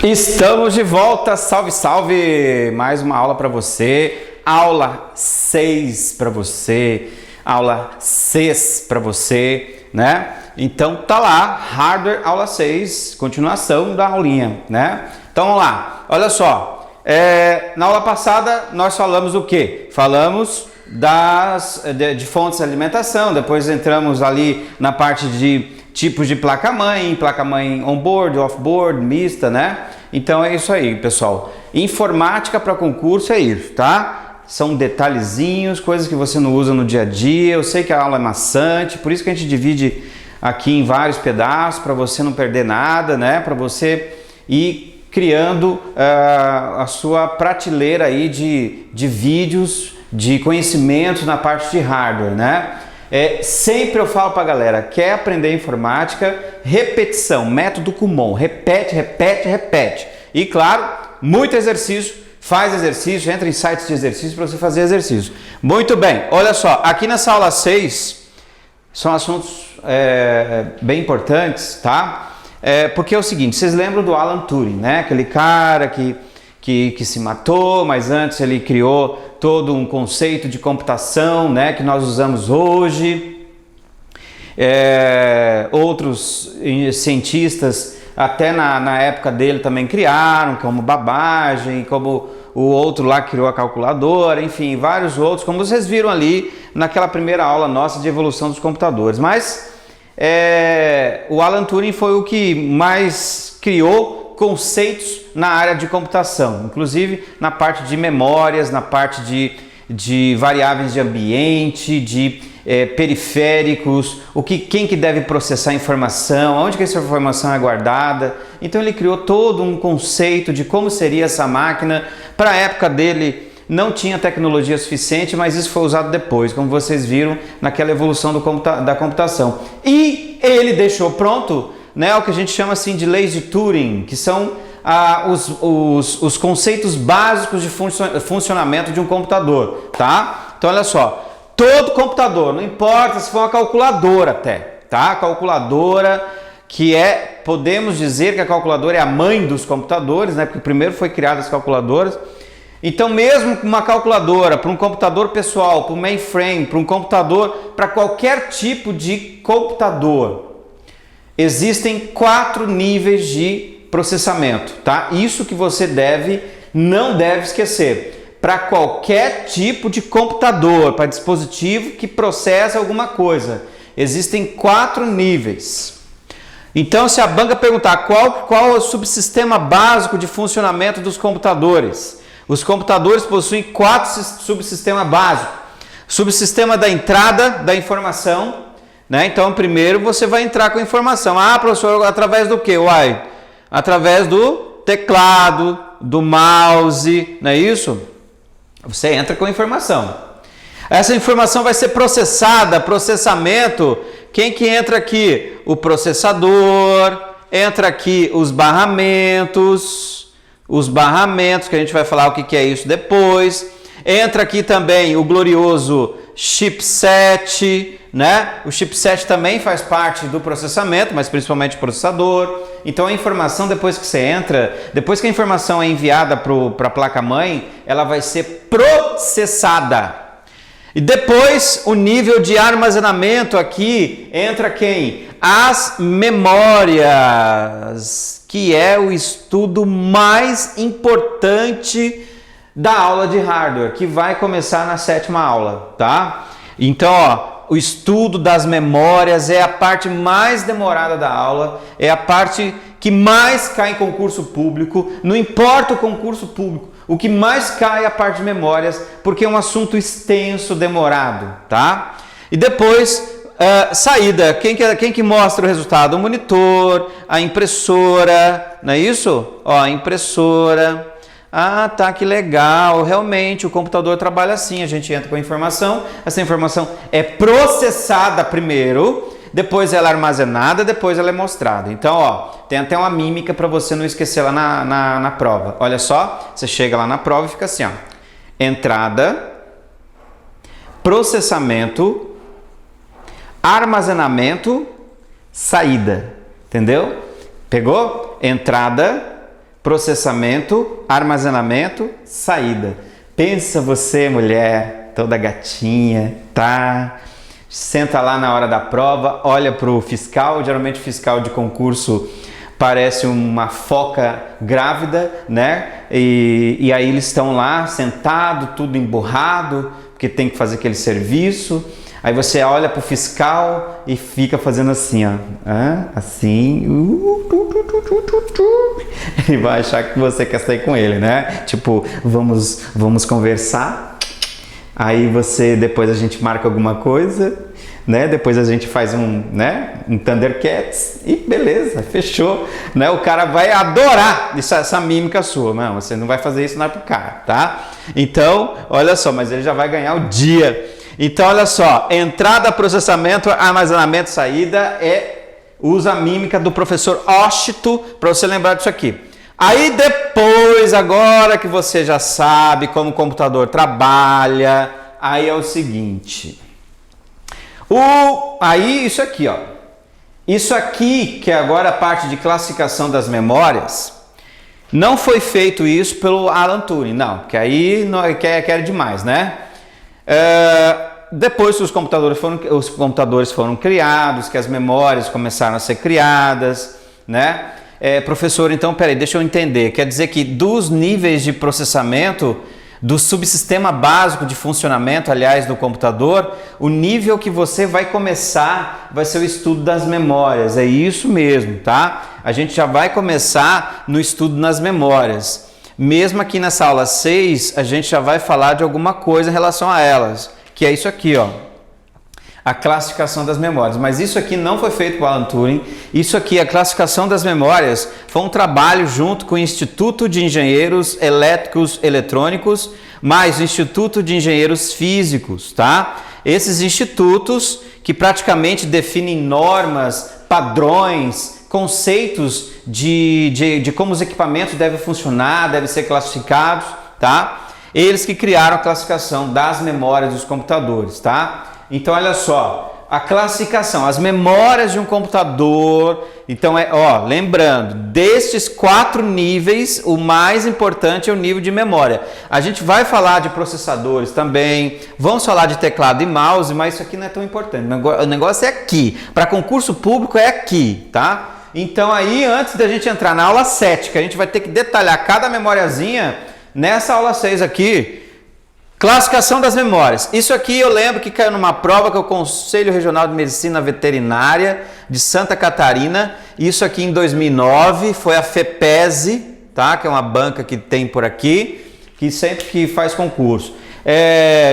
Estamos de volta, salve, salve! Mais uma aula para você, aula 6 para você, aula 6 para você, né? Então tá lá, hardware, aula 6, continuação da aulinha, né? Então vamos lá, olha só, na aula passada nós falamos o quê? Falamos de fontes de alimentação, depois entramos ali na parte de tipos de placa-mãe on-board, off-board, mista, né? Então é isso aí, pessoal. Informática para concurso é isso, tá? São detalhezinhos, coisas que você não usa no dia a dia. Eu sei que a aula é maçante, por isso que a gente divide aqui em vários pedaços, para você não perder nada, né? Para você ir criando a sua prateleira aí de vídeos, de conhecimentos na parte de hardware, né? Sempre eu falo pra galera, quer aprender informática, repetição, método Kumon, repete, repete, repete. E claro, muito exercício, faz exercício, entra em sites de exercício para você fazer exercício. Muito bem, olha só, aqui nessa aula 6, são assuntos bem importantes, tá? Porque é o seguinte, vocês lembram do Alan Turing, né? Aquele cara que se matou, mas antes ele criou todo um conceito de computação, né, que nós usamos hoje. Outros cientistas, até na época dele, também criaram, como Babbage, como o outro lá que criou a calculadora, enfim, vários outros, como vocês viram ali naquela primeira aula nossa de evolução dos computadores. Mas o Alan Turing foi o que mais criou conceitos na área de computação, inclusive na parte de memórias, na parte de variáveis de ambiente, de periféricos, quem que deve processar a informação, onde que essa informação é guardada. Então ele criou todo um conceito de como seria essa máquina. Para a época dele não tinha tecnologia suficiente, mas isso foi usado depois, como vocês viram naquela evolução da computação. E ele deixou pronto, né, o que a gente chama assim de leis de Turing, que são os conceitos básicos de funcionamento de um computador, tá? Então olha só, todo computador, não importa se for uma calculadora até, tá? Calculadora, que podemos dizer que a calculadora é a mãe dos computadores, né? Porque primeiro foi criada as calculadoras. Então mesmo uma calculadora para um computador pessoal, para um mainframe, para um computador, para qualquer tipo de computador, existem 4 níveis de processamento, tá? Isso que você não deve esquecer. Para qualquer tipo de computador, para dispositivo que processa alguma coisa, existem 4 níveis. Então, se a banca perguntar qual é o subsistema básico de funcionamento dos computadores, os computadores possuem 4 subsistemas básicos. Subsistema da entrada da informação, né? Então, primeiro você vai entrar com informação. Ah, professor, através do quê? Uai, através do teclado, do mouse, não é isso? Você entra com informação. Essa informação vai ser processada, processamento. Quem que entra aqui? O processador, entra aqui os barramentos, que a gente vai falar o que é isso depois. Entra aqui também o glorioso chipset, né? O chipset também faz parte do processamento, mas principalmente o processador. Então a informação, depois que você entra, depois que a informação é enviada para a placa-mãe, ela vai ser processada. E depois o nível de armazenamento aqui entra quem? As memórias, que é o estudo mais importante da aula de hardware, que vai começar na 7ª aula, tá? Então, ó, o estudo das memórias é a parte mais demorada da aula, é a parte que mais cai em concurso público. Não importa o concurso público, o que mais cai é a parte de memórias, porque é um assunto extenso, demorado, tá? E depois, saída, quem que mostra o resultado? O monitor, a impressora, não é isso? Ó, a impressora. Ah, tá, que legal, realmente o computador trabalha assim, a gente entra com a informação, essa informação é processada primeiro, depois ela é armazenada, depois ela é mostrada. Então, ó, tem até uma mímica para você não esquecer lá na prova. Olha só, você chega lá na prova e fica assim, ó, entrada, processamento, armazenamento, saída. Entendeu? Pegou? Entrada, processamento, armazenamento, saída. Pensa você, mulher, toda gatinha, tá? Senta lá na hora da prova, olha para o fiscal, geralmente o fiscal de concurso parece uma foca grávida, né? E aí eles estão lá sentado, tudo emburrado, porque tem que fazer aquele serviço. Aí você olha para o fiscal e fica fazendo assim, ó, assim, ele vai achar que você quer sair com ele, né? Tipo, vamos conversar. Aí depois a gente marca alguma coisa, né? Depois a gente faz um Thundercats e beleza, fechou, né? O cara vai adorar essa mímica sua, não, você não vai fazer isso não é pro cara, tá? Então, olha só, mas ele já vai ganhar o dia. Então, olha só, entrada, processamento, armazenamento, saída, usa a mímica do professor Óstito para você lembrar disso aqui. Aí depois, agora que você já sabe como o computador trabalha, aí é o seguinte, aí isso aqui, ó, isso aqui que é agora a parte de classificação das memórias, não foi feito isso pelo Alan Turing, não, que aí quer demais, né? Depois que os computadores foram criados, que as memórias começaram a ser criadas, né? Professor, então, peraí, deixa eu entender. Quer dizer que dos níveis de processamento, do subsistema básico de funcionamento, aliás, do computador, o nível que você vai começar vai ser o estudo das memórias. É isso mesmo, tá? A gente já vai começar no estudo nas memórias. Mesmo aqui nessa aula 6, a gente já vai falar de alguma coisa em relação a elas, que é isso aqui, ó, a classificação das memórias. Mas isso aqui não foi feito por Alan Turing. Isso aqui, a classificação das memórias, foi um trabalho junto com o Instituto de Engenheiros Elétricos Eletrônicos, mais o Instituto de Engenheiros Físicos, tá? Esses institutos que praticamente definem normas, padrões, conceitos de como os equipamentos devem funcionar, devem ser classificados, tá? Eles que criaram a classificação das memórias dos computadores, tá? Então, olha só, a classificação, as memórias de um computador, então lembrando, destes 4 níveis, o mais importante é o nível de memória. A gente vai falar de processadores também, vamos falar de teclado e mouse, mas isso aqui não é tão importante, o negócio é aqui, para concurso público é aqui, tá? Então aí, antes da gente entrar na aula 7, que a gente vai ter que detalhar cada memoriazinha, nessa aula 6 aqui, classificação das memórias. Isso aqui eu lembro que caiu numa prova que é o Conselho Regional de Medicina Veterinária de Santa Catarina. Isso aqui em 2009 foi a FEPESE, tá? Que é uma banca que tem por aqui, que sempre que faz concurso.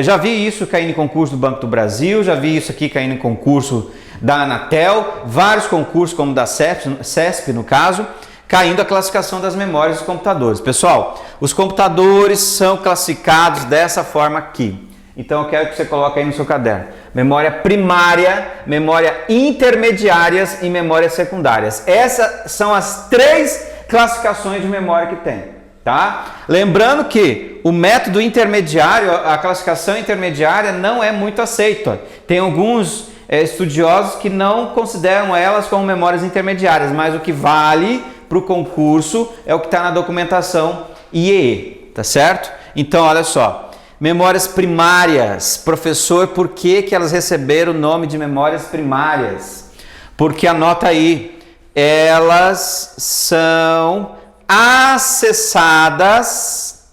Já vi isso caindo em concurso do Banco do Brasil, já vi isso aqui caindo em concurso da Anatel, vários concursos como da CESP no caso, caindo a classificação das memórias dos computadores. Pessoal, os computadores são classificados dessa forma aqui. Então eu quero que você coloque aí no seu caderno. Memória primária, memória intermediárias e memórias secundárias. Essas são as 3 classificações de memória que tem, tá? Lembrando que o método intermediário, a classificação intermediária não é muito aceita. Tem alguns estudiosos que não consideram elas como memórias intermediárias, mas o que vale para o concurso é o que está na documentação IEE, tá certo? Então, olha só, memórias primárias. Professor, por que elas receberam o nome de memórias primárias? Porque, anota aí, elas são acessadas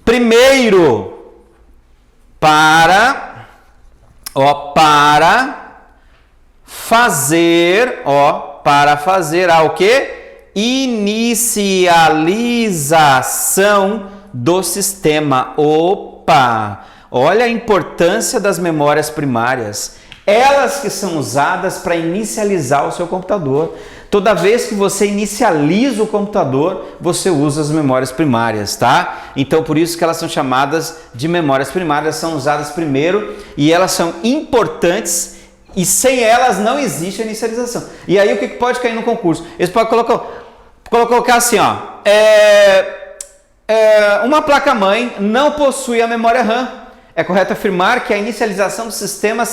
primeiro para fazer o quê? Inicialização do sistema. Opa! Olha a importância das memórias primárias. Elas que são usadas para inicializar o seu computador. Toda vez que você inicializa o computador, você usa as memórias primárias, tá? Então, por isso que elas são chamadas de memórias primárias, são usadas primeiro e elas são importantes. E sem elas não existe a inicialização. E aí o que pode cair no concurso? Eles podem colocar assim, ó, uma placa-mãe não possui a memória RAM. é correto afirmar que a inicialização do sistema,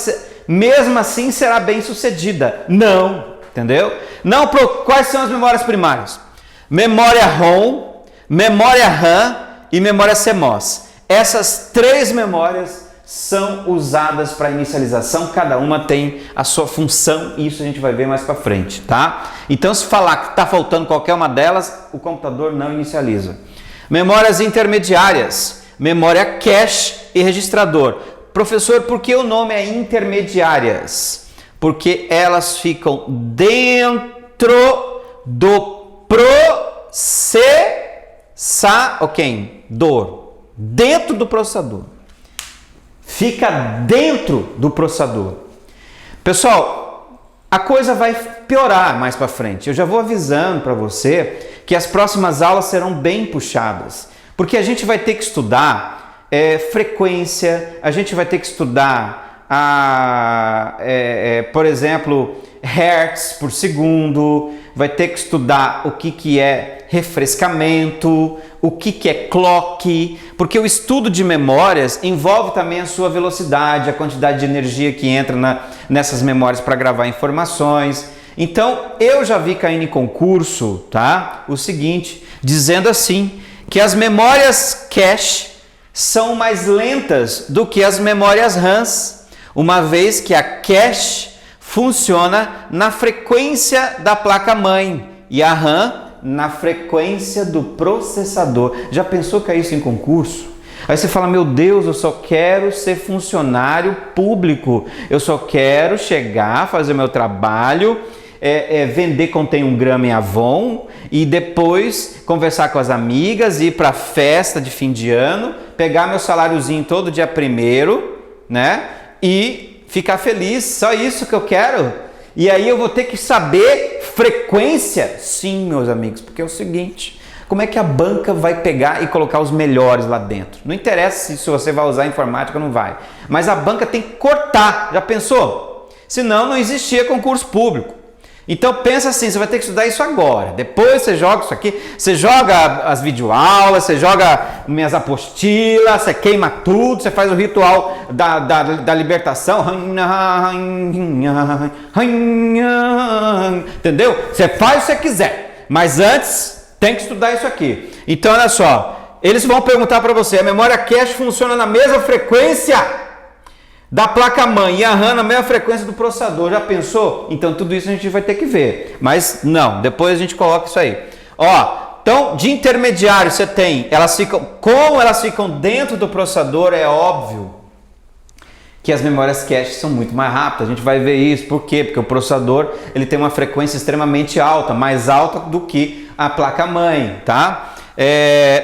mesmo assim, será bem sucedida. Não, entendeu? Não, quais são as memórias primárias? Memória ROM, memória RAM e memória CMOS. Essas três memórias são usadas para inicialização, cada uma tem a sua função e isso a gente vai ver mais para frente, tá? Então, se falar que está faltando qualquer uma delas, o computador não inicializa. Memórias intermediárias, memória cache e registrador. Professor, por que o nome é intermediárias? Porque elas ficam dentro do processador, dentro do processador. Fica dentro do processador. Pessoal, a coisa vai piorar mais para frente. Eu já vou avisando para você que as próximas aulas serão bem puxadas, porque a gente vai ter que estudar frequência, a gente vai ter que estudar, por exemplo, hertz por segundo, vai ter que estudar o que é refrescamento, o que é clock, porque o estudo de memórias envolve também a sua velocidade, a quantidade de energia que entra nessas memórias para gravar informações. Então, eu já vi caindo em concurso, tá? O seguinte, dizendo assim, que as memórias cache são mais lentas do que as memórias RAMs, uma vez que a cache funciona na frequência da placa-mãe e a RAM na frequência do processador. Já pensou cair isso em concurso? Aí você fala, meu Deus, eu só quero ser funcionário público, eu só quero chegar, fazer meu trabalho, vender Contém 1 grama em Avon e depois conversar com as amigas, ir para a festa de fim de ano, pegar meu saláriozinho todo dia 1º, né? E ficar feliz, só isso que eu quero. E aí eu vou ter que saber frequência? Sim, meus amigos, porque é o seguinte, como é que a banca vai pegar e colocar os melhores lá dentro? Não interessa se você vai usar informática ou não vai, mas a banca tem que cortar, já pensou? Senão não existia concurso público. Então pensa assim, você vai ter que estudar isso agora, depois você joga isso aqui, você joga as videoaulas, você joga minhas apostilas, você queima tudo, você faz o ritual da libertação, entendeu? Você faz o que você quiser, mas antes tem que estudar isso aqui. Então olha só, eles vão perguntar para você, a memória cache funciona na mesma frequência da placa-mãe e a RAM na mesma frequência do processador. Já pensou? Então tudo isso a gente vai ter que ver. Mas não, depois a gente coloca isso aí. Ó, então de intermediário você tem, como elas ficam dentro do processador, é óbvio que as memórias cache são muito mais rápidas. A gente vai ver isso. Por quê? Porque o processador ele tem uma frequência extremamente alta, mais alta do que a placa-mãe, tá?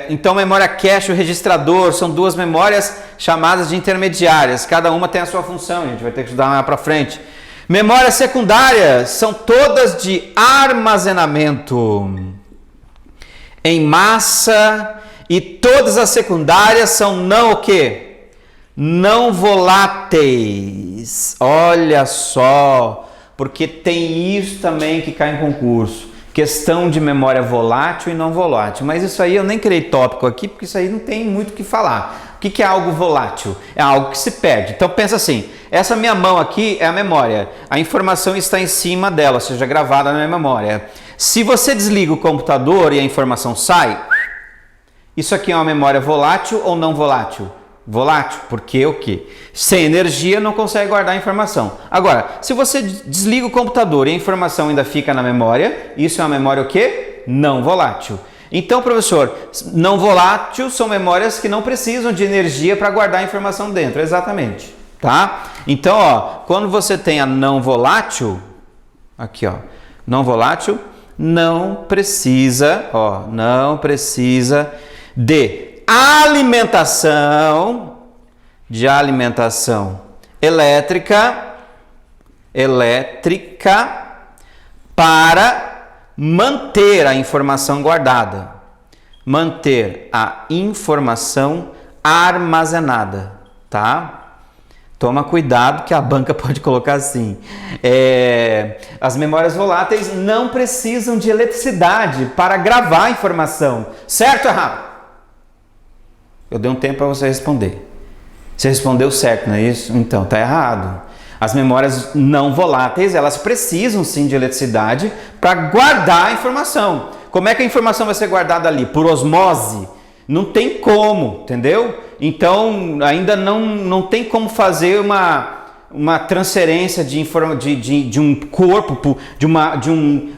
Então memória cache e o registrador são duas memórias chamadas de intermediárias, cada uma tem a sua função, a gente vai ter que estudar mais para frente. Memórias secundárias são todas de armazenamento em massa e todas as secundárias são não o quê? Não voláteis. Olha só, porque tem isso também que cai em concurso. Questão de memória volátil e não volátil. Mas isso aí eu nem criei tópico aqui, porque isso aí não tem muito o que falar. O que é algo volátil? É algo que se perde. Então pensa assim, essa minha mão aqui é a memória. A informação está em cima dela, ou seja, gravada na minha memória. Se você desliga o computador e a informação sai, isso aqui é uma memória volátil ou não volátil? Volátil, porque o quê? Sem energia não consegue guardar a informação. Agora, se você desliga o computador e a informação ainda fica na memória, isso é uma memória o quê? Não volátil. Então, professor, não volátil são memórias que não precisam de energia para guardar a informação dentro, exatamente, tá? Então, ó, quando você tem a não volátil, aqui ó, não volátil, não precisa de alimentação elétrica para manter a informação guardada, manter a informação armazenada, tá? Toma cuidado que a banca pode colocar assim. As memórias voláteis não precisam de eletricidade para gravar a informação, certo ou errado? Eu dei um tempo para você responder. Você respondeu certo, não é isso? Então, tá errado. As memórias não voláteis, elas precisam sim de eletricidade para guardar a informação. Como é que a informação vai ser guardada ali? Por osmose? Não tem como, entendeu? Então, ainda não tem como fazer uma transferência de um corpo,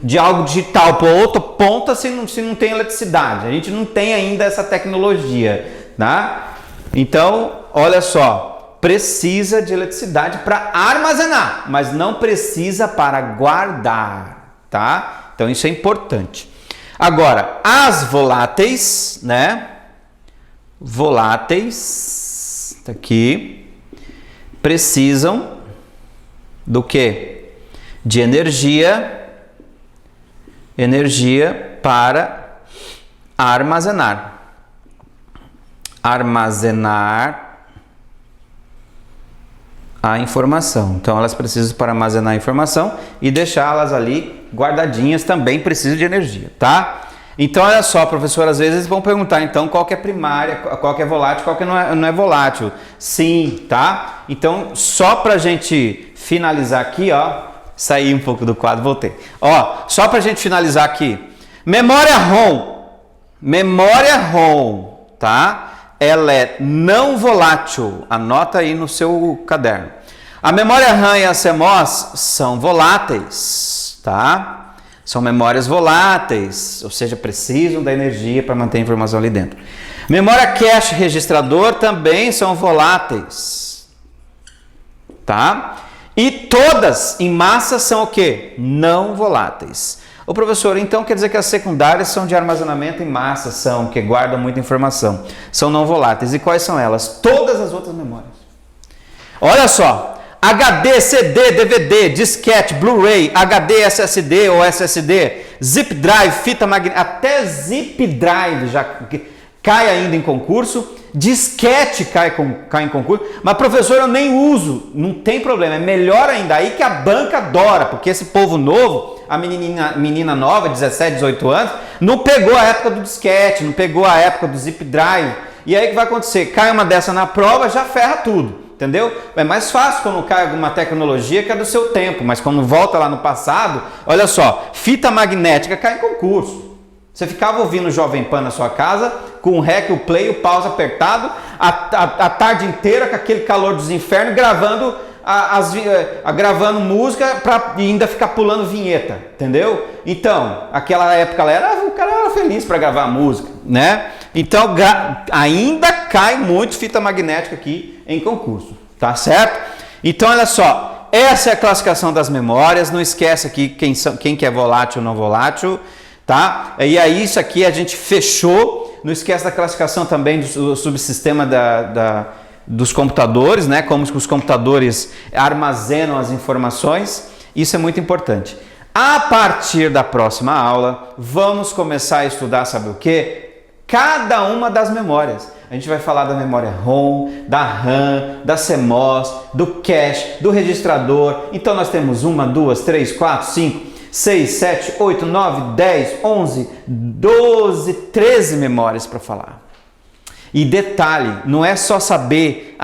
de algo digital para outra ponta se não tem eletricidade. A gente não tem ainda essa tecnologia, tá? Então, olha só, precisa de eletricidade para armazenar, mas não precisa para guardar, tá? Então, isso é importante. Agora, as voláteis, né? Voláteis, tá aqui, precisam do quê? De energia para armazenar a informação. Então elas precisam para armazenar a informação e deixá-las ali guardadinhas, também precisam de energia, tá? Então olha só, professor, às vezes vão perguntar então qual que é primária, qual que é volátil, qual que não é volátil. Sim, tá? Então só pra gente finalizar aqui, ó, saí um pouco do quadro, voltei. Ó, só pra gente finalizar aqui. Memória ROM, tá? Ela é não volátil. Anota aí no seu caderno. A memória RAM e a CMOS são voláteis, tá? São memórias voláteis, ou seja, precisam da energia para manter a informação ali dentro. Memória cache e registrador também são voláteis, tá? E todas em massa são o quê? Não voláteis. Ô professor, então quer dizer que as secundárias são de armazenamento em massa, são que guardam muita informação, são não voláteis. E quais são elas? Todas as outras memórias. Olha só. HD, CD, DVD, disquete, Blu-ray, HD, SSD ou SSD, zip drive, fita magnética, até zip drive já cai ainda em concurso, disquete cai em concurso, mas professor, eu nem uso, não tem problema, é melhor ainda, aí que a banca adora, porque esse povo novo, a menina nova, 17, 18 anos, não pegou a época do disquete, não pegou a época do zip drive, e aí o que vai acontecer? Cai uma dessa na prova, já ferra tudo. Entendeu? É mais fácil quando cai alguma tecnologia que é do seu tempo, mas quando volta lá no passado, olha só, fita magnética cai em concurso. Você ficava ouvindo o Jovem Pan na sua casa, com o REC, o play, o pause apertado, a tarde inteira com aquele calor dos infernos, gravando, gravando música e ainda ficar pulando vinheta, entendeu? Então, aquela época o cara era feliz para gravar música, né? Então, ainda cai muito fita magnética aqui em concurso, tá certo? Então, olha só, essa é a classificação das memórias, não esquece aqui quem que é volátil ou não volátil, tá? E aí, isso aqui a gente fechou, não esquece da classificação também do subsistema dos computadores, né? Como os computadores armazenam as informações, isso é muito importante. A partir da próxima aula, vamos começar a estudar, sabe o quê? Cada uma das memórias. A gente vai falar da memória ROM, da RAM, da CMOS, do cache, do registrador. Então nós temos 1, 2, 3, 4, 5, 6, 7, 8, 9, 10, 11, 12, 13 memórias para falar. E detalhe, não é só saber,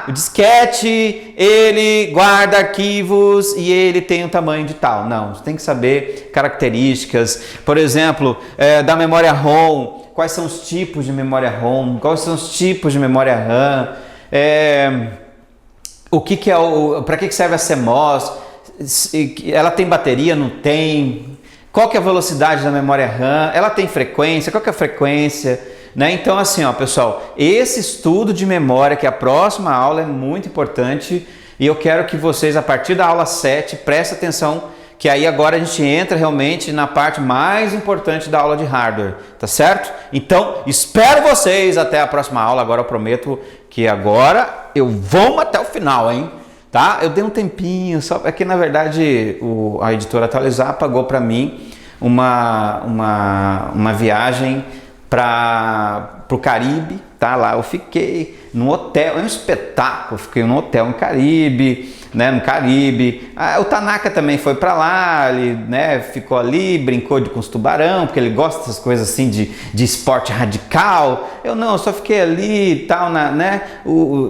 o disquete, ele guarda arquivos e ele tem um tamanho de tal. Não, você tem que saber características, por exemplo, da memória ROM, quais são os tipos de memória ROM, quais são os tipos de memória RAM, para que serve a CMOS, ela tem bateria, não tem, qual que é a velocidade da memória RAM, ela tem frequência, qual que é a frequência, né? Então assim, ó, pessoal, esse estudo de memória, que é a próxima aula, é muito importante e eu quero que vocês, a partir da aula 7, prestem atenção, que aí agora a gente entra realmente na parte mais importante da aula de hardware, tá certo? Então, espero vocês até a próxima aula, agora eu prometo que agora eu vou até o final, hein? Tá? Eu dei um tempinho, só é que na verdade a editora Atualizar pagou para mim uma viagem para o Caribe, tá? Lá eu fiquei no hotel, é um espetáculo, fiquei no hotel no Caribe, né? No Caribe. O Tanaka também foi para lá, ele, né, ficou ali, brincou com os tubarão, porque ele gosta dessas coisas assim de esporte radical. Eu não, eu só fiquei ali e tal, né?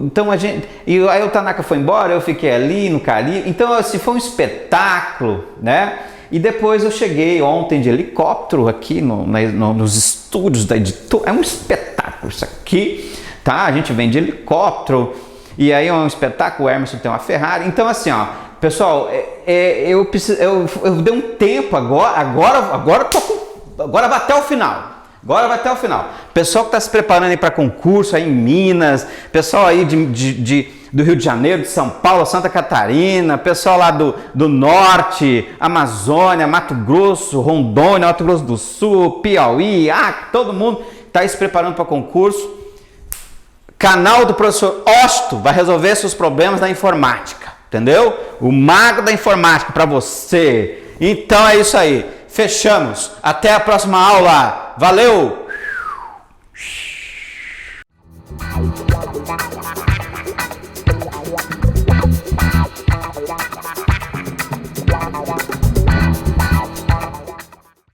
Então a gente, e aí o Tanaka foi embora, eu fiquei ali no Caribe. Então assim, foi um espetáculo, né? E depois eu cheguei ontem de helicóptero aqui nos estúdios da editora. É um espetáculo isso aqui, tá? A gente vem de helicóptero e aí é um espetáculo. O Emerson tem uma Ferrari. Então assim, ó, pessoal, eu dei um tempo agora vai até o final. Agora vai até o final. Pessoal que está se preparando aí para concurso aí em Minas, pessoal aí do Rio de Janeiro, de São Paulo, Santa Catarina, pessoal lá do Norte, Amazônia, Mato Grosso, Rondônia, Mato Grosso do Sul, Piauí, todo mundo está aí se preparando para concurso. Canal do professor Osto vai resolver seus problemas da informática, entendeu? O mago da informática para você. Então é isso aí. Fechamos. Até a próxima aula. Valeu!